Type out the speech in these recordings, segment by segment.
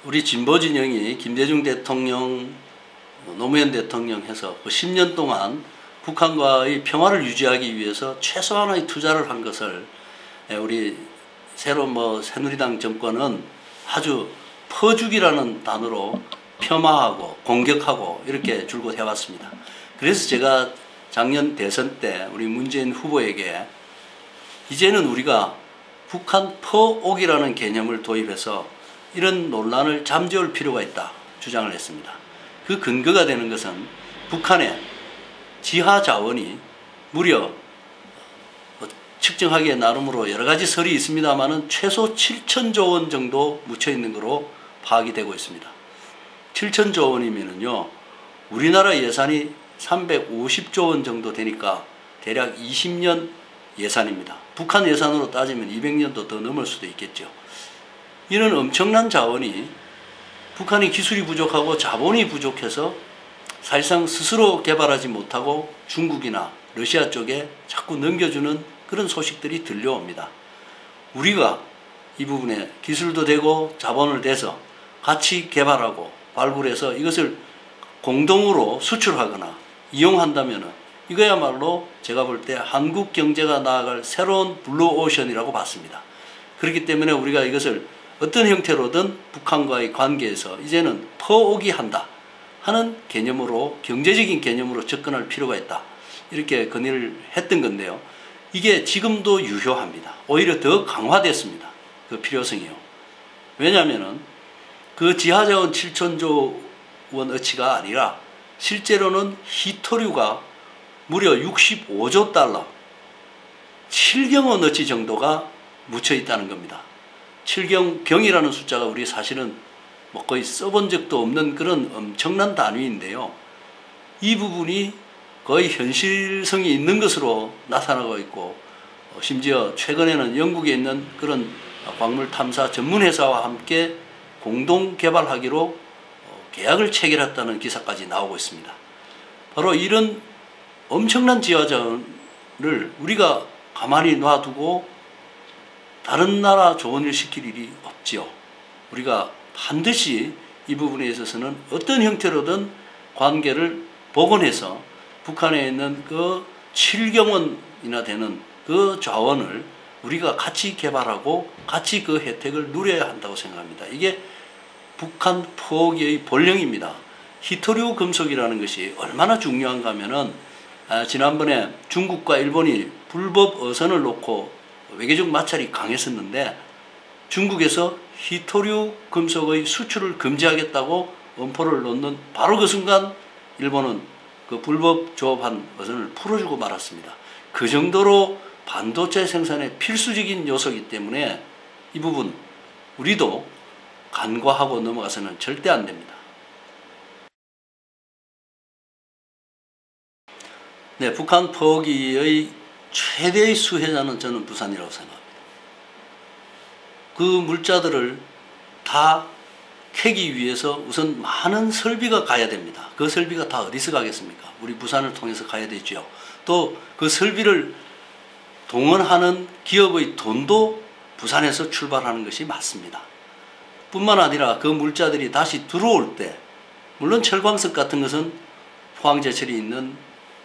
우리 진보 진영이 김대중 대통령, 노무현 대통령 해서 그 10년 동안 북한과의 평화를 유지하기 위해서 최소한의 투자를 한 것을 우리 새로 새누리당 정권은 아주 퍼주기라는 단어로 폄하하고 공격하고 이렇게 줄곧 해왔습니다. 그래서 제가 작년 대선 때 우리 문재인 후보에게 이제는 우리가 북한 퍼옥이라는 개념을 도입해서 이런 논란을 잠재울 필요가 있다 주장을 했습니다. 그 근거가 되는 것은 북한의 지하 자원이 무려 측정하기에 나름으로 여러 가지 설이 있습니다만은 최소 7천조 원 정도 묻혀 있는 것으로 파악이 되고 있습니다. 7천조 원이면은요, 우리나라 예산이 350조 원 정도 되니까 대략 20년 예산입니다. 북한 예산으로 따지면 200년도 더 넘을 수도 있겠죠. 이런 엄청난 자원이 북한이 기술이 부족하고 자본이 부족해서 사실상 스스로 개발하지 못하고 중국이나 러시아 쪽에 자꾸 넘겨주는 그런 소식들이 들려옵니다. 우리가 이 부분에 기술도 되고 자본을 대서 같이 개발하고 발굴해서 이것을 공동으로 수출하거나 이용한다면 이거야말로 제가 볼 때 한국 경제가 나아갈 새로운 블루오션이라고 봤습니다. 그렇기 때문에 우리가 이것을 어떤 형태로든 북한과의 관계에서 이제는 퍼오기 한다 하는 개념으로, 경제적인 개념으로 접근할 필요가 있다, 이렇게 건의를 했던 건데요. 이게 지금도 유효합니다. 오히려 더 강화됐습니다. 그 필요성이요. 왜냐하면은 그 지하자원 7천조 원어치가 아니라 실제로는 희토류가 무려 65조 달러, 7경원어치 정도가 묻혀 있다는 겁니다. 7경이라는 숫자가 우리 사실은 거의 써본 적도 없는 그런 엄청난 단위인데요. 이 부분이 거의 현실성이 있는 것으로 나타나고 있고, 심지어 최근에는 영국에 있는 그런 광물 탐사 전문 회사와 함께 공동 개발하기로 계약을 체결했다는 기사까지 나오고 있습니다. 바로 이런 엄청난 지하자원을 우리가 가만히 놔두고 다른 나라 좋은 일 시킬 일이 없지요. 우리가 반드시 이 부분에 있어서는 어떤 형태로든 관계를 복원해서 북한에 있는 그 7경원이나 되는 그 자원을 우리가 같이 개발하고 같이 그 혜택을 누려야 한다고 생각합니다. 이게 북한 포기의 본령입니다. 희토류 금속이라는 것이 얼마나 중요한가 하면은, 지난번에 중국과 일본이 불법 어선을 놓고 외교적 마찰이 강했었는데, 중국에서 희토류 금속의 수출을 금지하겠다고 엄포를 놓는 바로 그 순간 일본은 그 불법 조업한 어선을 풀어주고 말았습니다. 그 정도로 반도체 생산에 필수적인 요소이기 때문에 이 부분 우리도 간과하고 넘어가서는 절대 안 됩니다. 네, 북한 포기의 최대의 수혜자는 저는 부산이라고 생각합니다. 그 물자들을 다 캐기 위해서 우선 많은 설비가 가야 됩니다. 그 설비가 다 어디서 가겠습니까? 우리 부산을 통해서 가야 되죠. 또 그 설비를 동원하는 기업의 돈도 부산에서 출발하는 것이 맞습니다. 뿐만 아니라 그 물자들이 다시 들어올 때, 물론 철광석 같은 것은 포항제철이 있는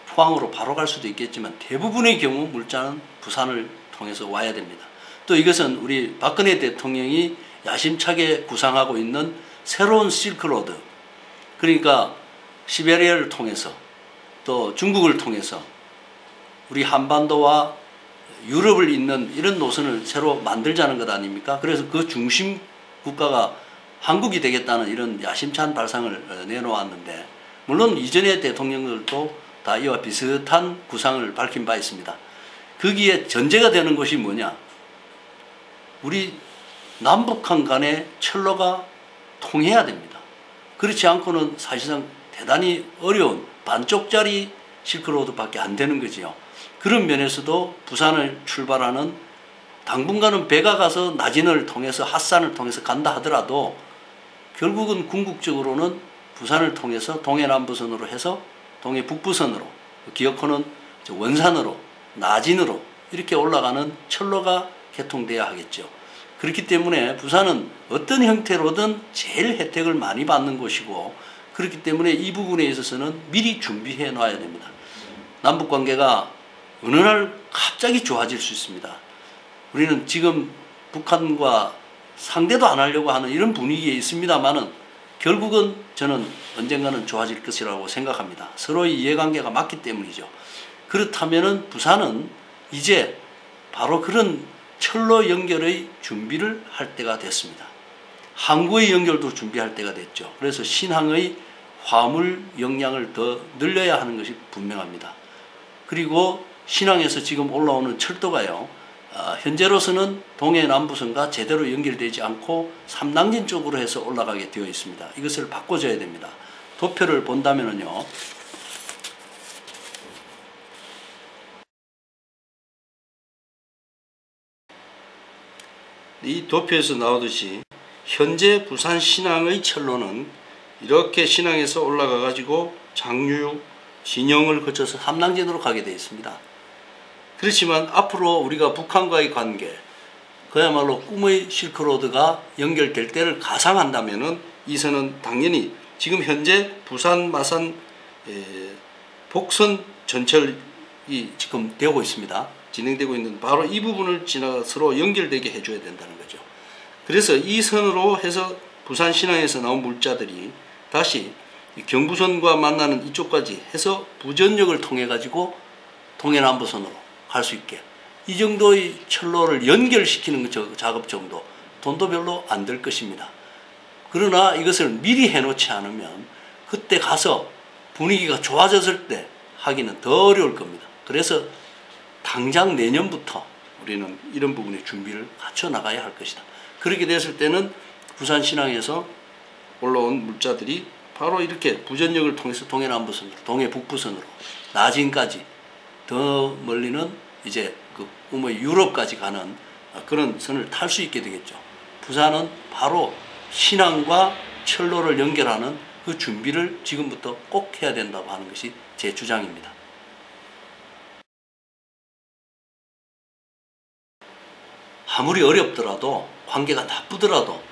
포항으로 바로 갈 수도 있겠지만 대부분의 경우 물자는 부산을 통해서 와야 됩니다. 또 이것은 우리 박근혜 대통령이 야심차게 구상하고 있는 새로운 실크로드, 그러니까 시베리아를 통해서 또 중국을 통해서 우리 한반도와 유럽을 잇는 이런 노선을 새로 만들자는 것 아닙니까? 그래서 그 중심 국가가 한국이 되겠다는 이런 야심찬 발상을 내놓았는데, 물론 이전의 대통령들도 다 이와 비슷한 구상을 밝힌 바 있습니다. 거기에 전제가 되는 것이 뭐냐? 우리 남북한 간의 철로가 통해야 됩니다. 그렇지 않고는 사실상 대단히 어려운 반쪽짜리 실크로드밖에 안 되는 거지요. 그런 면에서도 부산을 출발하는, 당분간은 배가 가서 나진을 통해서 핫산을 통해서 간다 하더라도 결국은 궁극적으로는 부산을 통해서 동해남부선으로 해서 동해북부선으로, 기어코는 원산으로, 나진으로 이렇게 올라가는 철로가 개통돼야 하겠죠. 그렇기 때문에 부산은 어떤 형태로든 제일 혜택을 많이 받는 곳이고, 그렇기 때문에 이 부분에 있어서는 미리 준비해 놔야 됩니다. 남북관계가 어느 날 갑자기 좋아질 수 있습니다. 우리는 지금 북한과 상대도 안 하려고 하는 이런 분위기에 있습니다만은 결국은 저는 언젠가는 좋아질 것이라고 생각합니다. 서로의 이해관계가 맞기 때문이죠. 그렇다면은 부산은 이제 바로 그런 철로 연결의 준비를 할 때가 됐습니다. 항구의 연결도 준비할 때가 됐죠. 그래서 신항의 화물 역량을 더 늘려야 하는 것이 분명합니다. 그리고 신항에서 지금 올라오는 철도가요, 현재로서는 동해남부선과 제대로 연결되지 않고 삼당진 쪽으로 해서 올라가게 되어 있습니다. 이것을 바꿔줘야 됩니다. 도표를 본다면요, 이 도표에서 나오듯이 현재 부산 신항의 철로는 이렇게 신항에서 올라가 가지고 장류, 진영을 거쳐서 삼당진으로 가게 되어 있습니다. 그렇지만 앞으로 우리가 북한과의 관계, 그야말로 꿈의 실크로드가 연결될 때를 가상한다면은 이 선은 당연히 지금 현재 부산 마산 복선 전철이 지금 되고 있습니다. 진행되고 있는 바로 이 부분을 지나 서로 연결되게 해줘야 된다는 거죠. 그래서 이 선으로 해서 부산 신항에서 나온 물자들이 다시 경부선과 만나는 이쪽까지 해서 부전역을 통해 가지고 동해남부선으로 갈 수 있게, 이 정도의 철로를 연결시키는 작업 정도, 돈도 별로 안 들 것입니다. 그러나 이것을 미리 해놓지 않으면 그때 가서 분위기가 좋아졌을 때 하기는 더 어려울 겁니다. 그래서 당장 내년부터 우리는 이런 부분의 준비를 갖춰 나가야 할 것이다. 그렇게 됐을 때는 부산 신항에서 올라온 물자들이 바로 이렇게 부전역을 통해서 동해남부선으로, 동해북부선으로, 나진까지, 더 멀리는 이제 그 꿈의 유럽까지 가는 그런 선을 탈 수 있게 되겠죠. 부산은 바로 신항과 철로를 연결하는 그 준비를 지금부터 꼭 해야 된다고 하는 것이 제 주장입니다. 아무리 어렵더라도, 관계가 나쁘더라도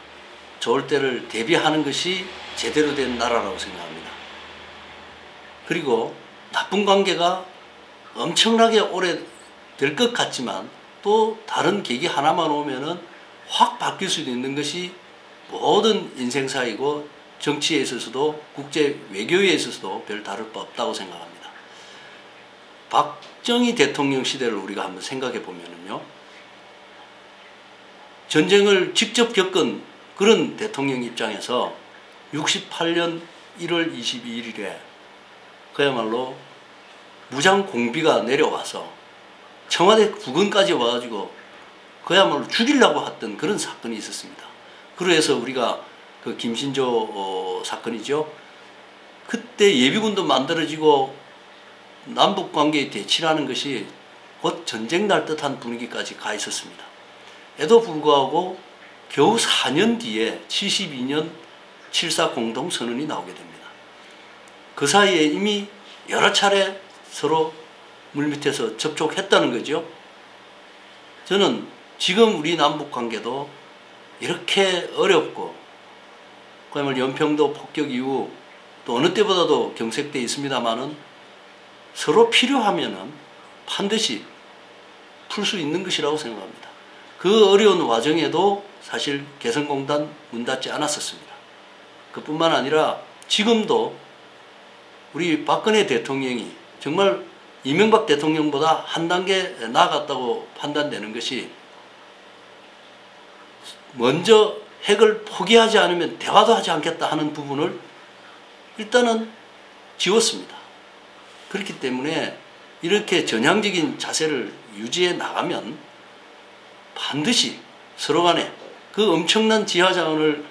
좋을 때를 대비하는 것이 제대로 된 나라라고 생각합니다. 그리고 나쁜 관계가 엄청나게 오래 될 것 같지만 또 다른 계기 하나만 오면은 확 바뀔 수도 있는 것이 모든 인생사이고, 정치에 있어서도 국제 외교에 있어서도 별 다를 바 없다고 생각합니다. 박정희 대통령 시대를 우리가 한번 생각해 보면은요, 전쟁을 직접 겪은 그런 대통령 입장에서 68년 1월 22일에 그야말로 무장 공비가 내려와서 청와대 부근까지 와가지고 그야말로 죽이려고 했던 그런 사건이 있었습니다. 그래서 우리가 그 김신조 사건이죠. 그때 예비군도 만들어지고 남북관계에 대치라는 것이 곧 전쟁 날 듯한 분위기까지 가 있었습니다. 에도 불구하고 겨우 4년 뒤에 72년 7.4 공동선언이 나오게 됩니다. 그 사이에 이미 여러 차례 서로 물밑에서 접촉했다는 거죠. 저는 지금 우리 남북관계도 이렇게 어렵고, 그야말로 연평도 폭격 이후 또 어느 때보다도 경색되어 있습니다만은 서로 필요하면은 반드시 풀 수 있는 것이라고 생각합니다. 그 어려운 와중에도 사실 개성공단 문 닫지 않았었습니다. 그뿐만 아니라 지금도 우리 박근혜 대통령이 정말 이명박 대통령보다 한 단계 나아갔다고 판단되는 것이, 먼저 핵을 포기하지 않으면 대화도 하지 않겠다 하는 부분을 일단은 지웠습니다. 그렇기 때문에 이렇게 전향적인 자세를 유지해 나가면 반드시 서로 간에 그 엄청난 지하자원을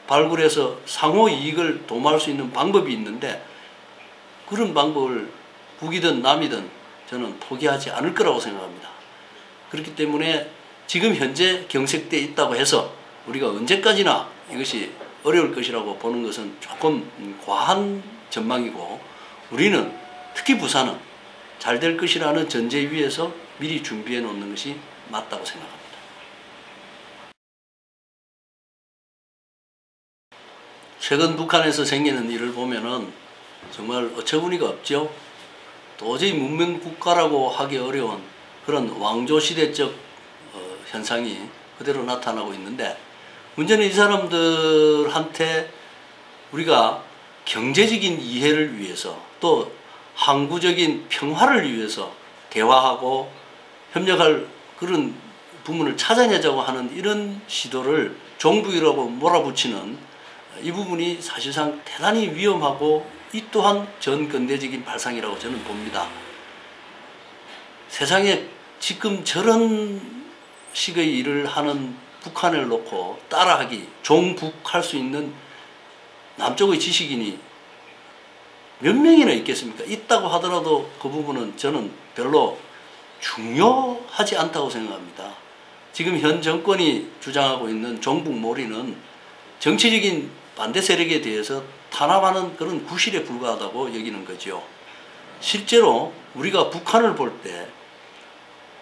발굴해서 상호 이익을 도모할 수 있는 방법이 있는데, 그런 방법을 북이든 남이든 저는 포기하지 않을 거라고 생각합니다. 그렇기 때문에 지금 현재 경색되어 있다고 해서 우리가 언제까지나 이것이 어려울 것이라고 보는 것은 조금 과한 전망이고, 우리는 특히 부산은 잘 될 것이라는 전제 위에서 미리 준비해 놓는 것이 맞다고 생각합니다. 최근 북한에서 생기는 일을 보면은 정말 어처구니가 없죠. 도저히 문명 국가라고 하기 어려운 그런 왕조시대적 현상이 그대로 나타나고 있는데, 문제는 이 사람들한테 우리가 경제적인 이해를 위해서 또 항구적인 평화를 위해서 대화하고 협력할 그런 부분을 찾아내자고 하는 이런 시도를 종북이라고 몰아붙이는 이 부분이 사실상 대단히 위험하고 이 또한 전근대적인 발상이라고 저는 봅니다. 세상에 지금 저런 식의 일을 하는 북한을 놓고 따라하기, 종북할 수 있는 남쪽의 지식인이 몇 명이나 있겠습니까? 있다고 하더라도 그 부분은 저는 별로 중요하지 않다고 생각합니다. 지금 현 정권이 주장하고 있는 종북몰이는 정치적인 반대 세력에 대해서 탄압하는 그런 구실에 불과하다고 여기는 거죠. 실제로 우리가 북한을 볼 때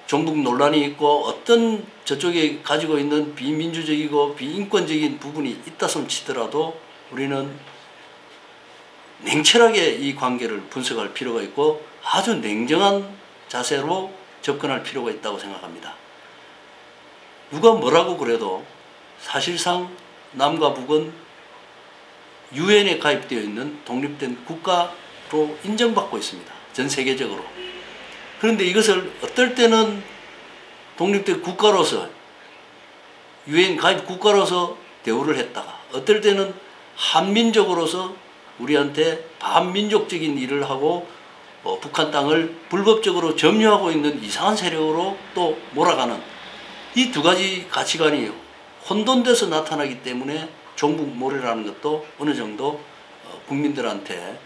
종북 논란이 있고 어떤 저쪽에 가지고 있는 비민주적이고 비인권적인 부분이 있다손 치더라도 우리는 냉철하게 이 관계를 분석할 필요가 있고 아주 냉정한 자세로 접근할 필요가 있다고 생각합니다. 누가 뭐라고 그래도 사실상 남과 북은 유엔에 가입되어 있는 독립된 국가로 인정받고 있습니다. 전 세계적으로. 그런데 이것을 어떨 때는 독립된 국가로서 유엔 가입 국가로서 대우를 했다가 어떨 때는 한민족으로서 우리한테 반민족적인 일을 하고 북한 땅을 불법적으로 점유하고 있는 이상한 세력으로 또 몰아가는 이 두 가지 가치관이 혼돈돼서 나타나기 때문에 종북몰이라는 것도 어느 정도 국민들한테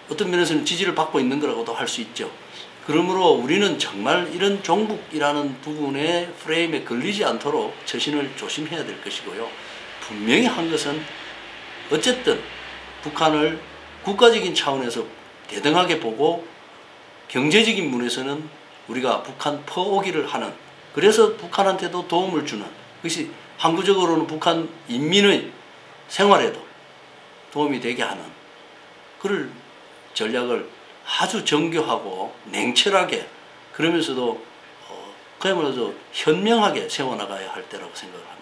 어떤 면에서는 지지를 받고 있는 거라고도 할 수 있죠. 그러므로 우리는 정말 이런 종북이라는 부분의 프레임에 걸리지 않도록 처신을 조심해야 될 것이고요. 분명히 한 것은 어쨌든 북한을 국가적인 차원에서 대등하게 보고 경제적인 면에서는 우리가 북한 퍼오기를 하는, 그래서 북한한테도 도움을 주는, 그것이 항구적으로는 북한 인민의 생활에도 도움이 되게 하는 그런 전략을 아주 정교하고 냉철하게, 그러면서도 그야말로 현명하게 세워나가야 할 때라고 생각을 합니다.